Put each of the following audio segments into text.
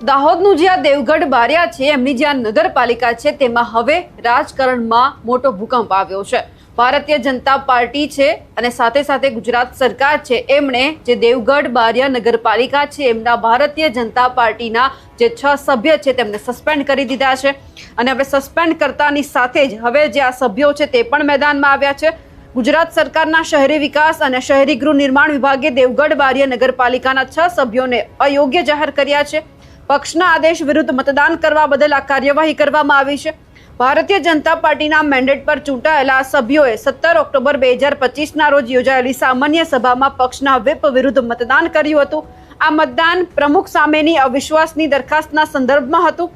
દાહોદનું જે આ દેવગઢ બારિયા છે, એમની જે આ નગરપાલિકા છે, તેમાં હવે રાજકારણમાં મોટો ભૂકંપ આવ્યો છે. ભારતીય જનતા પાર્ટી છે અને સાથે સાથે ગુજરાત સરકાર છે, એમણે જે દેવગઢ બારિયા નગરપાલિકા છે, એમના ભારતીય જનતા પાર્ટીના જે 6 સભ્ય છે તેમને સસ્પેન્ડ કરી દીધા છે. અને હવે સસ્પેન્ડ કરતાની સાથે જ હવે જે આ સભ્યો છે તે પણ મેદાનમાં આવ્યા છે. ગુજરાત સરકારના શહેરી વિકાસ અને શહેરી ગૃહ નિર્માણ વિભાગે દેવગઢ બારિયા નગરપાલિકાના 6 સભ્યોને અયોગ્ય જાહેર કર્યા છે. પક્ષના આદેશ વિરુદ્ધ મતદાન કરવા બદલ આ કાર્યવાહી કરવામાં આવી છે. ભારતીય જનતા પાર્ટીના મેન્ડેટ પર ચૂંટાયેલા સભ્યોએ 17 ઓક્ટોબર 2025ના રોજ યોજાયેલી સામાન્ય સભામાં પક્ષના વ્હીપ વિરુદ્ધ મતદાન કર્યું હતું. આ મતદાન પ્રમુખ સામેની અવિશ્વાસની દરખાસ્તના સંદર્ભમાં હતું.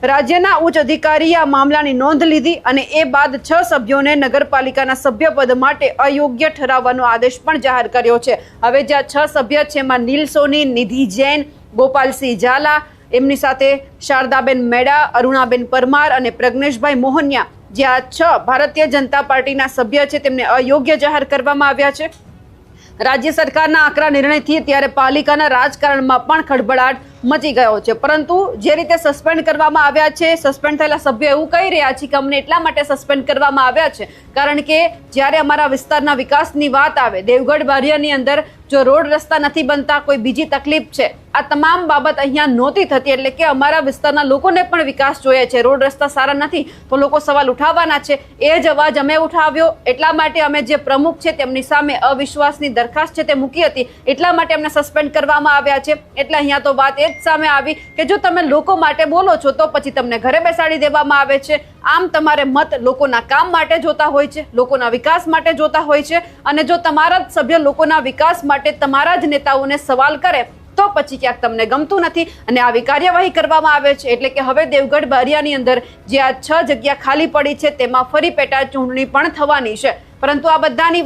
રાજ્યના ઉચ્ચ અધિકારીએ આ મામલાની નોંધ લીધી અને એ બાદ 6 સભ્યોને નગરપાલિકાના સભ્યપદ માટે અયોગ્ય ઠરાવવાનો આદેશ પણ જાહેર કર્યો છે. હવે જે આ 6 સભ્ય છે એમાં નીલ સોની, નિધિ જૈન, ગોપાલસિંહ ઝાલા, એમની સાથે શારદાબેન મેડા, અરુણાબેન પરમાર અને પ્રજ્ઞેશભાઈ મોહનિયા, જે આ 6 ભારતીય જનતા પાર્ટીના સભ્ય છે તેમને અયોગ્ય જાહેર કરવામાં આવ્યા છે. રાજ્ય સરકારના આકરા નિર્ણયથી ત્યારે પાલિકાના રાજકારણમાં પણ ખળભળાટ મચી ગયો છે. પરંતુ જે રીતે સસ્પેન્ડ કરવામાં આવ્યા છે, સસ્પેન્ડ થયેલા સભ્યો એવું કહી રહ્યા છે કે અમને એટલા માટે સસ્પેન્ડ કરવામાં આવ્યા છે કારણ કે જ્યારે અમારા વિસ્તારના વિકાસની વાત આવે, દેવગઢ બારિયાની અંદર જો રોડ રસ્તા નથી બનતા, કોઈ બીજી તકલીફ છે, આ તમામ બાબત અહીંયા નહોતી થતી. એટલે કે અમારા વિસ્તારના લોકોને પણ વિકાસ જોઈએ છે, રોડ રસ્તા સારા નથી તો લોકો સવાલ ઉઠાવવાના છે. એ જ અવાજ અમે ઉઠાવ્યો, એટલા માટે અમે જે પ્રમુખ છે તેમની સામે અવિશ્વાસની દરખાસ્ત છે તે મૂકી હતી, એટલા માટે અમને સસ્પેન્ડ કરવામાં આવ્યા છે. એટલે અહીંયા તો વાત એ જ સામે આવી કે જો તમે લોકો માટે બોલો છો તો પછી તમને ઘરે બેસાડી દેવામાં આવે છે. આમ તમારે મત લોકોના કામ માટે જોતા હોય છે, લોકોના વિકાસ માટે જોતા હોય છે. અને જો તમારા જ સભ્ય લોકોના વિકાસ માટે તમારા જ નેતાઓને સવાલ કરે તો પછી ક્યાંક તમને ગમતું નથી અને આવી કાર્યવાહી કરવામાં આવે છે. એટલે કે હવે દેવગઢ બારિયાની અંદર જે આ 6 જગ્યા ખાલી પડી છે તેમાં ફરી પેટા ચૂંટણી પણ થવાની છે. પરંતુ આ બધાની